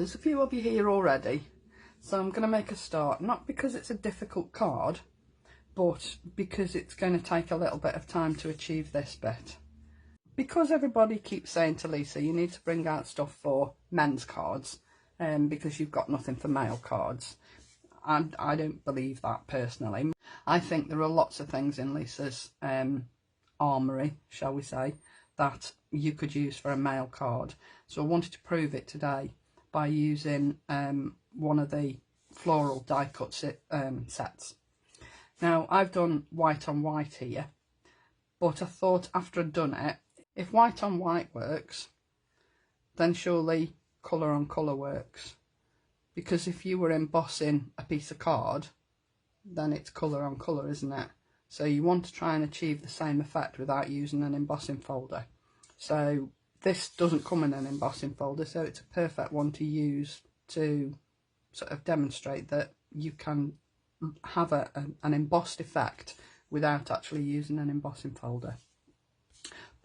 there's a few of you here already, so I'm going to make a start, not because it's a difficult card, but because it's going to take a little bit of time to achieve this bit. Because everybody keeps saying to Lisa, you need to bring out stuff for men's cards, because you've got nothing for male cards. I don't believe that personally. I think there are lots of things in Lisa's armoury, shall we say, that you could use for a male card. So I wanted to prove it today by using one of the floral die cut sets. Now I've done white on white here, but I thought after I'd done it, if white on white works, then surely colour on colour works. Because if you were embossing a piece of card, then it's colour on colour, isn't it? So you want to try and achieve the same effect without using an embossing folder. So this doesn't come in an embossing folder, so it's a perfect one to use to sort of demonstrate that you can have an embossed effect without actually using an embossing folder.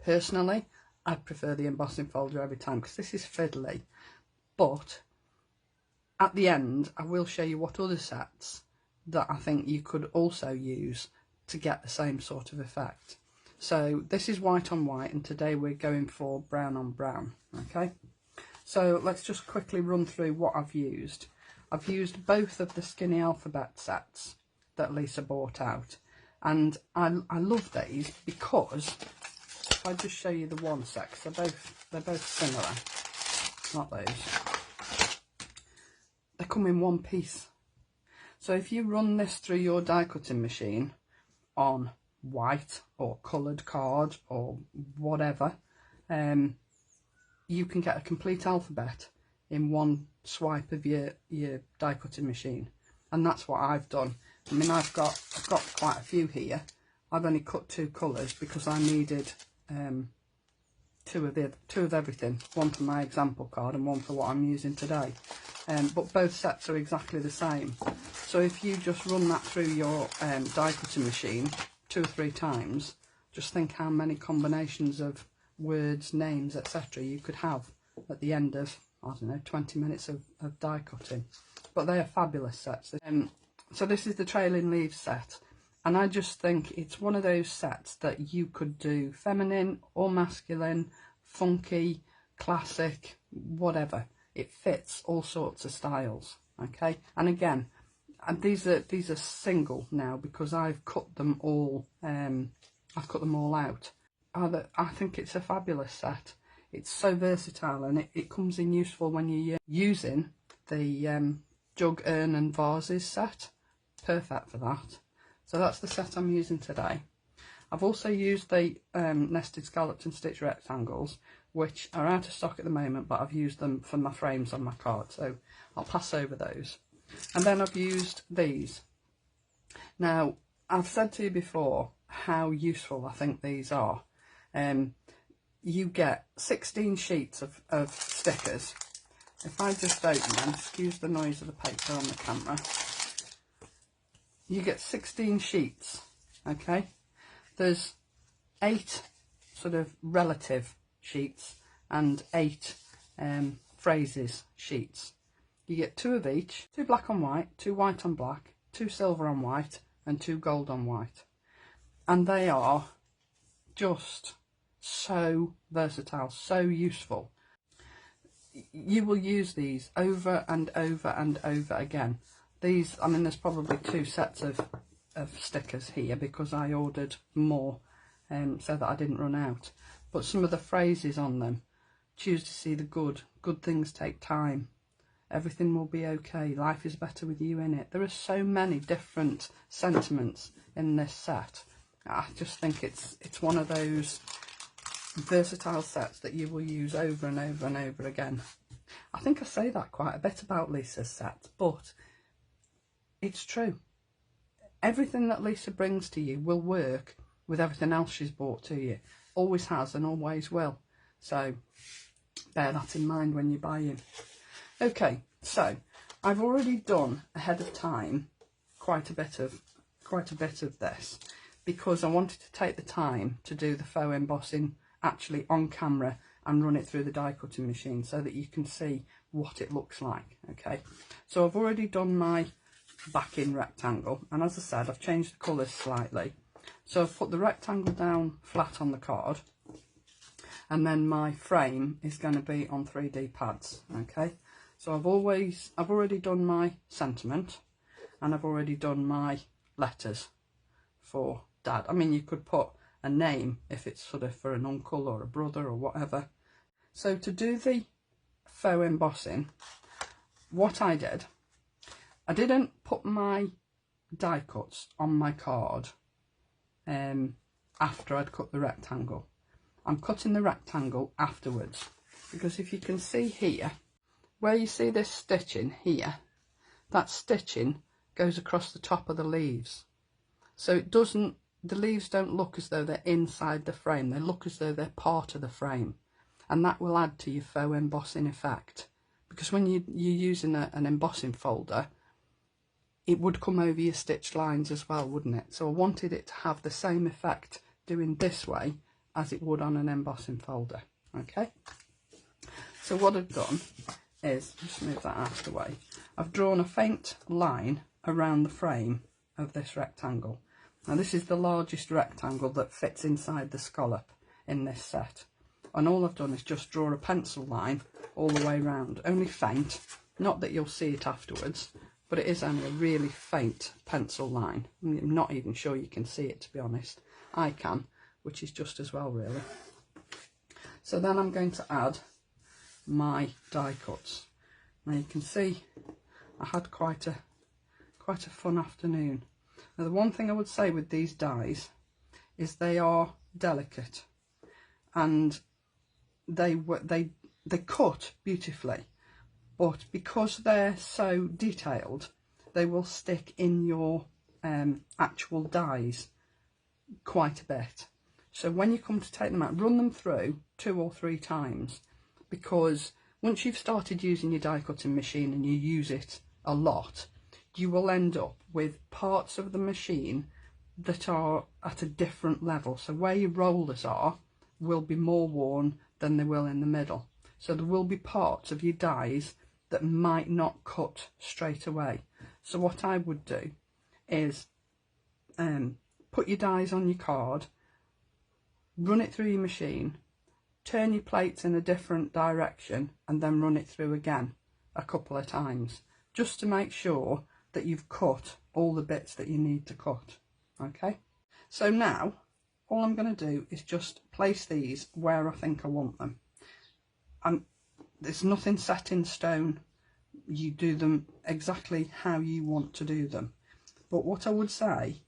Personally, I prefer the embossing folder every time because this is fiddly, but at the end I will show you what other sets that I think you could also use to get the same sort of effect. So this is white on white, and today we're going for brown on brown. Okay, so let's just quickly run through what I've used. I've used both of the Skinny Alphabet sets that Lisa bought out, and I love these because if I just show you the one set, because they're both similar, not those, they come in one piece. So if you run this through your die cutting machine on white or coloured card or whatever, you can get a complete alphabet in one swipe of your die cutting machine, and that's what I've done. I mean, I've got quite a few here. I've only cut 2 colours because I needed two of everything, one for my example card and one for what I'm using today. But both sets are exactly the same. So if you just run that through your die cutting machine 2 or 3 times, just think how many combinations of words, names, etc. you could have at the end of, I don't know, 20 minutes of die cutting. But they are fabulous sets. So this is the Trailing Leaves set, and I just think it's one of those sets that you could do feminine or masculine, funky, classic, whatever. It fits all sorts of styles. Okay, and again, and these are single now because I've cut them all. I've cut them all out. I think it's a fabulous set. It's so versatile, and it comes in useful when you're using the jug, urn and vases set. Perfect for that. So that's the set I'm using today. I've also used the nested scalloped and stitched rectangles, which are out of stock at the moment, but I've used them for my frames on my card, so I'll pass over those. And then I've used these. Now, I've said to you before how useful I think these are. You get 16 sheets of stickers. If I just open them, excuse the noise of the paper on the camera, you get 16 sheets, okay? There's 8 sort of relative sheets and 8 phrases sheets. You get 2 of each, 2 black on white, 2 white on black, 2 silver on white and 2 gold on white. And they are just so versatile, so useful. You will use these over and over and over again. These, I mean, there's probably 2 sets of stickers here because I ordered more so that I didn't run out. But some of the phrases on them: choose to see the good, good things take time, everything will be okay, life is better with you in it. There are so many different sentiments in this set. I just think it's one of those versatile sets that you will use over and over and over again. I think I say that quite a bit about Lisa's sets, but it's true. Everything that Lisa brings to you will work with everything else she's brought to you. Always has and always will. So bear that in mind when you're buying. Okay, so I've already done ahead of time quite a bit of this because I wanted to take the time to do the faux embossing actually on camera and run it through the die cutting machine so that you can see what it looks like. Okay, so I've already done my backing rectangle, and as I said, I've changed the colours slightly. So I've put the rectangle down flat on the card, and then my frame is going to be on 3D pads. Okay, so I've already done my sentiment, and I've already done my letters for Dad. I mean, you could put a name if it's sort of for an uncle or a brother or whatever. So to do the faux embossing, what I did, I didn't put my die cuts on my card after I'd cut the rectangle. I'm cutting the rectangle afterwards, because if you can see here, where you see this stitching here, that stitching goes across the top of the leaves. So it doesn't, the leaves don't look as though they're inside the frame, they look as though they're part of the frame. And that will add to your faux embossing effect, because when you're using an embossing folder, it would come over your stitched lines as well, wouldn't it? So I wanted it to have the same effect doing this way as it would on an embossing folder. Okay, so what I've done is, just move that out of the way, I've drawn a faint line around the frame of this rectangle. Now this is the largest rectangle that fits inside the scallop in this set, and all I've done is just draw a pencil line all the way around, only faint, not that you'll see it afterwards, but it is only a really faint pencil line. I'm not even sure you can see it, to be honest. I can, which is just as well really. So then I'm going to add my die cuts. Now you can see I had quite a fun afternoon. Now the one thing I would say with these dies is they are delicate, and they cut beautifully, but because they're so detailed, they will stick in your actual dies quite a bit. So when you come to take them out, run them through 2 or 3 times, because once you've started using your die cutting machine and you use it a lot, you will end up with parts of the machine that are at a different level. So where your rollers are will be more worn than they will in the middle. So there will be parts of your dies that might not cut straight away. So what I would do is put your dies on your card, run it through your machine, turn your plates in a different direction, and then run it through again a couple of times, just to make sure that you've cut all the bits that you need to cut. Okay, so now all I'm going to do is just place these where I think I want them. There's nothing set in stone, you do them exactly how you want to do them, but what I would say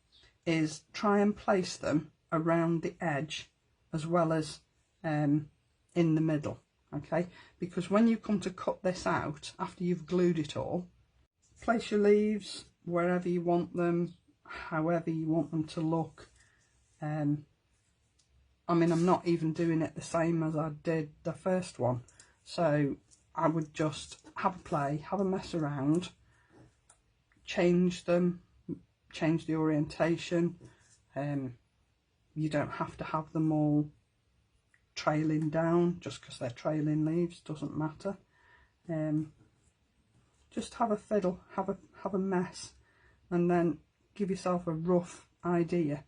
is try and place them around the edge as well as in the middle. Okay, because when you come to cut this out after you've glued it all, place your leaves wherever you want them, however you want them to look. I mean, I'm not even doing it the same as I did the first one, so I would just have a play, have a mess around, change them, change the orientation. You don't have to have them all trailing down just because they're trailing leaves, doesn't matter. Just have a fiddle, have a mess, and then give yourself a rough idea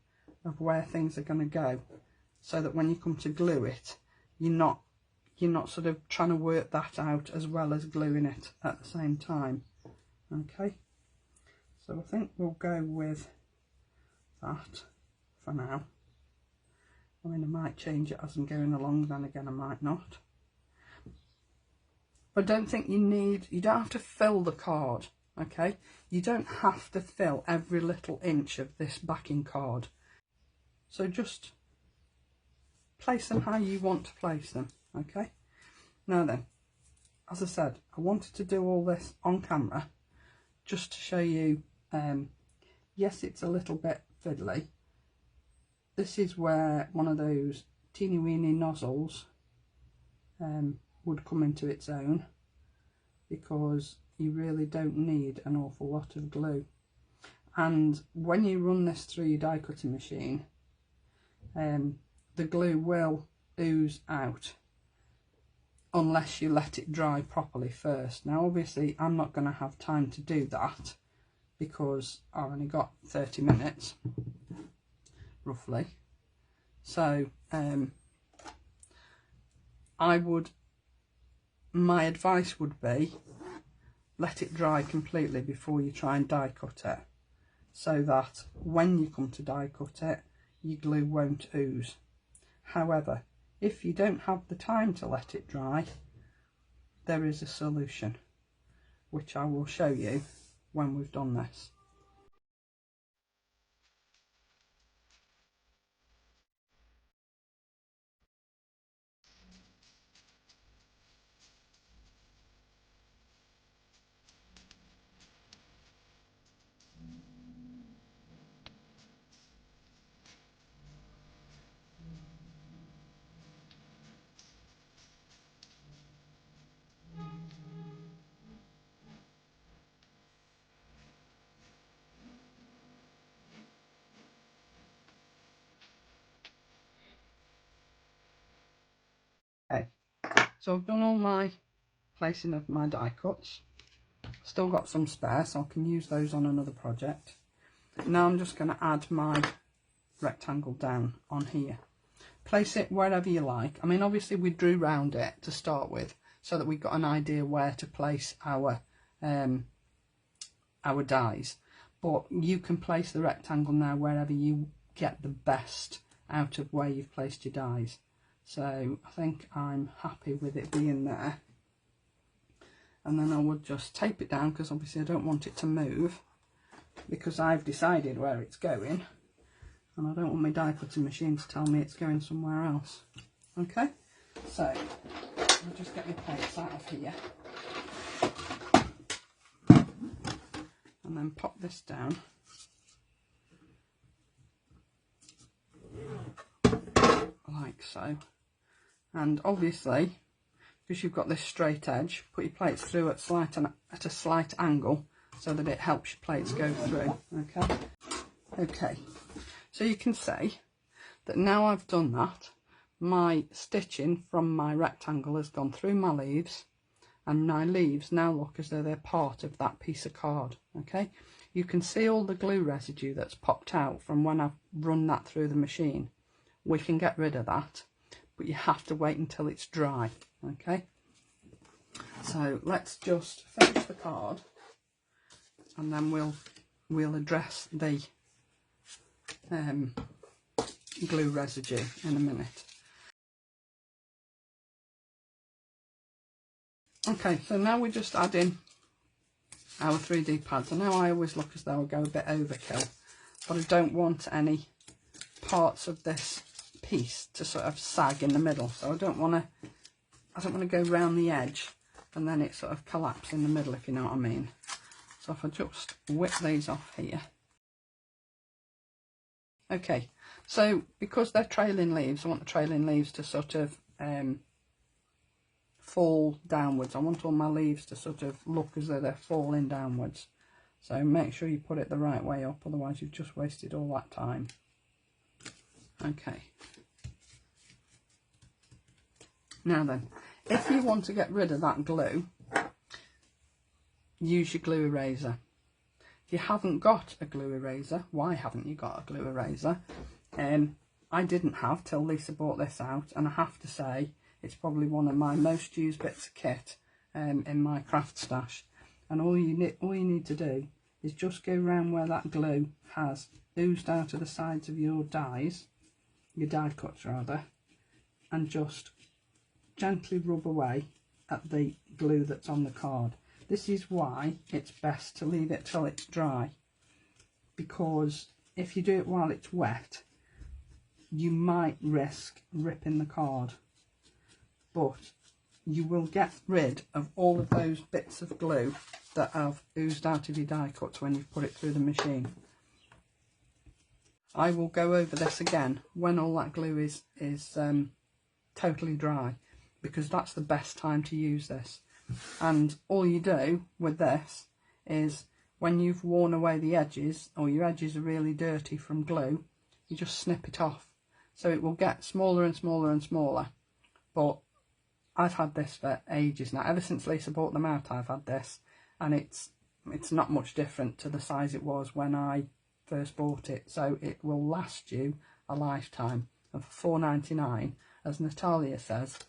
of where things are going to go, so that when you come to glue it, you're not sort of trying to work that out as well as gluing it at the same time. Okay, so I think we'll go with that for now. I mean, I might change it as I'm going along, then again I might not. But I don't think you don't have to fill the card, okay? You don't have to fill every little inch of this backing card. So just place them how you want to place them, okay? Now then, as I said, I wanted to do all this on camera just to show you, yes, it's a little bit fiddly. This is where one of those teeny weeny nozzles would come into its own, because you really don't need an awful lot of glue. And when you run this through your die cutting machine, the glue will ooze out. unless you let it dry properly first. Now obviously I'm not going to have time to do that because I've only got 30 minutes roughly. So my advice would be let it dry completely before you try and die cut it, so that when you come to die cut it, your glue won't ooze. However, if you don't have the time to let it dry, there is a solution, which I will show you when we've done this. Okay, so I've done all my placing of my die cuts. Still got some spare, so I can use those on another project. Now I'm just going to add my rectangle down on here. Place it wherever you like. I mean, obviously we drew round it to start with, so that we've got an idea where to place our dies. But you can place the rectangle now wherever you get the best out of where you've placed your dies. So I think I'm happy with it being there. And then I would just tape it down, because obviously I don't want it to move, because I've decided where it's going, and I don't want my die cutting machine to tell me it's going somewhere else. Okay, so I'll just get my plates out of here and then pop this down like so. And obviously, because you've got this straight edge, put your plates through at a slight angle, so that it helps your plates go through. Okay, so you can see that now I've done that, my stitching from my rectangle has gone through my leaves, and my leaves now look as though they're part of that piece of card. Okay, you can see all the glue residue that's popped out from when I've run that through the machine. We can get rid of that, but you have to wait until it's dry. Okay, so let's just finish the card, and then we'll address the glue residue in a minute. Okay, so now we're just adding our 3D pads. I know I always look as though I go a bit overkill, but I don't want any parts of this piece to sort of sag in the middle, so I don't want to go round the edge and then it sort of collapse in the middle, if you know what I mean. So if I just whip these off here. Okay, so because they're trailing leaves, I want the trailing leaves to sort of fall downwards. I want all my leaves to sort of look as though they're falling downwards. So make sure you put it the right way up, otherwise you've just wasted all that time. Okay. Now then, if you want to get rid of that glue, use your glue eraser. If you haven't got a glue eraser, why haven't you got a glue eraser? I didn't have till Lisa bought this out, and I have to say it's probably one of my most used bits of kit in my craft stash. And all you need to do is just go around where that glue has oozed out of the sides of your dies, your die cuts rather, and just gently rub away at the glue that's on the card. This is why it's best to leave it till it's dry, because if you do it while it's wet, you might risk ripping the card, but you will get rid of all of those bits of glue that have oozed out of your die cuts when you've put it through the machine. I will go over this again when all that glue is totally dry, because that's the best time to use this. And all you do with this is, when you've worn away the edges, or your edges are really dirty from glue, you just snip it off. So it will get smaller and smaller and smaller, but I've had this for ages now. Ever since Lisa bought them out, I've had this, and it's not much different to the size it was when I first bought it. So it will last you a lifetime. And for $4.99, as Natalia says,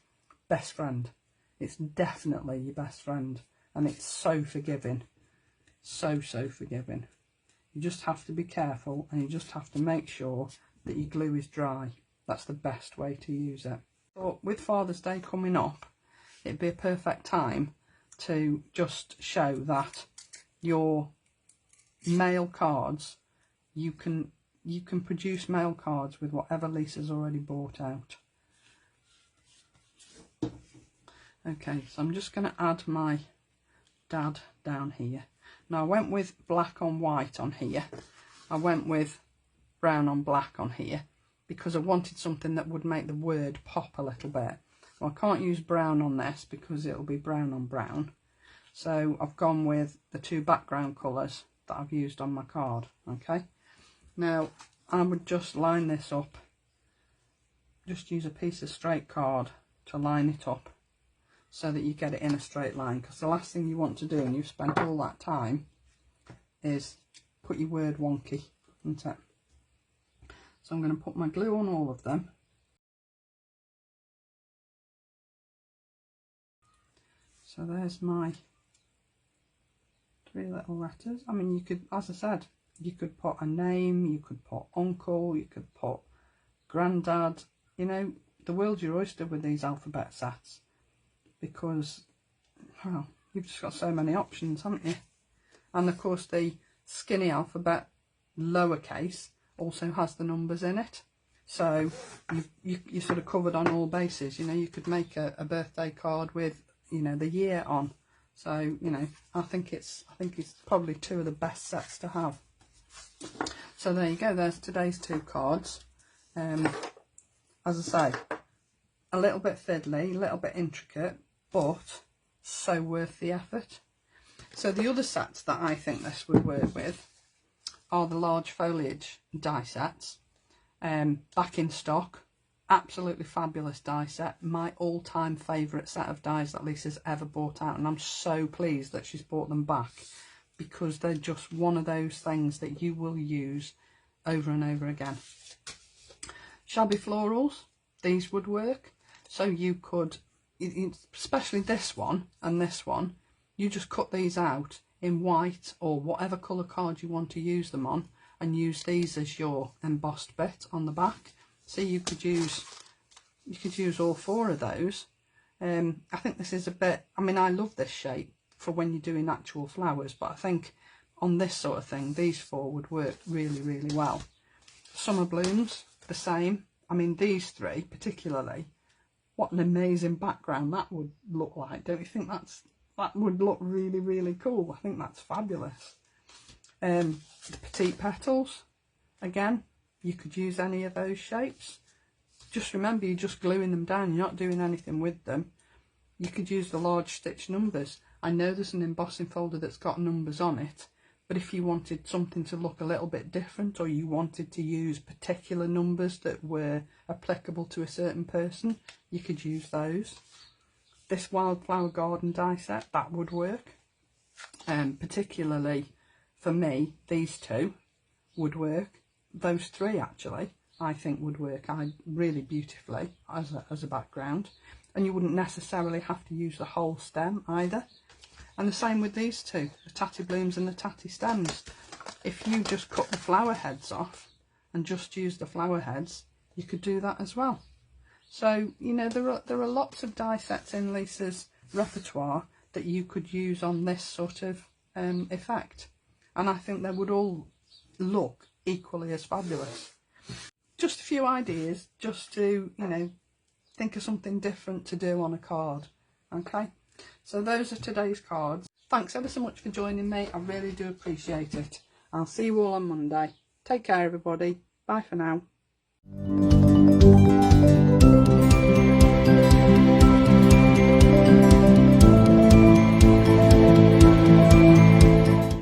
best friend. It's definitely your best friend, and it's so forgiving. So forgiving. You just have to be careful, and you just have to make sure that your glue is dry. That's the best way to use it. But with Father's Day coming up, it'd be a perfect time to just show that your mail cards, you can produce mail cards with whatever Lisa's already bought out. Okay, so I'm just going to add my dad down here. Now I went with black on white on here. I went with brown on black on here because I wanted something that would make the word pop a little bit. Well, I can't use brown on this because it'll be brown on brown. So I've gone with the two background colours that I've used on my card. Okay. Now I would just line this up. Just use a piece of straight card to line it up so that you get it in a straight line, because the last thing you want to do, and you've spent all that time, is put your word wonky, isn't it? So I'm going to put my glue on all of them. So there's my 3 little letters. I mean, you could, as I said, you could put a name, you could put uncle, you could put granddad. You know, the world's your oyster with these alphabet sets, because, well, you've just got so many options, haven't you? And of course the skinny alphabet, lowercase, also has the numbers in it. So you're sort of covered on all bases. You know, you could make a birthday card with, you know, the year on. So, you know, I think it's probably 2 of the best sets to have. So there you go, there's today's 2 cards. As I say, a little bit fiddly, a little bit intricate, but so worth the effort. So the other sets that I think this would work with are the large foliage die sets, back in stock. Absolutely fabulous die set, my all-time favourite set of dies that Lisa's ever bought out, and I'm so pleased that she's bought them back, because they're just one of those things that you will use over and over again. Shabby florals, these would work. So you could, especially this one and this one, you just cut these out in white or whatever colour card you want to use them on, and use these as your embossed bit on the back. So you could use all 4 of those. I think this is a bit, I mean, I love this shape for when you're doing actual flowers, but I think on this sort of thing, these 4 would work really, really well. Summer blooms, the same. I mean, these 3 particularly, what an amazing background that would look like. Don't you think that would look really, really cool? I think that's fabulous. The petite petals, again, you could use any of those shapes. Just remember, you're just gluing them down, you're not doing anything with them. You could use the large stitch numbers. I know there's an embossing folder that's got numbers on it, but if you wanted something to look a little bit different, or you wanted to use particular numbers that were applicable to a certain person, you could use those. This wildflower garden die set, that would work. Particularly for me, these 2 would work. Those 3 actually, I think would work really beautifully as a background. And you wouldn't necessarily have to use the whole stem either. And the same with these 2, the tatty blooms and the tatty stems. If you just cut the flower heads off and just use the flower heads, you could do that as well. So, you know, there are lots of die sets in Lisa's repertoire that you could use on this sort of effect. And I think they would all look equally as fabulous. Just a few ideas, just to, you know, think of something different to do on a card. Okay, so those are today's cards. Thanks ever so much for joining me, I really do appreciate it. I'll see you all on Monday. Take care everybody, bye for now.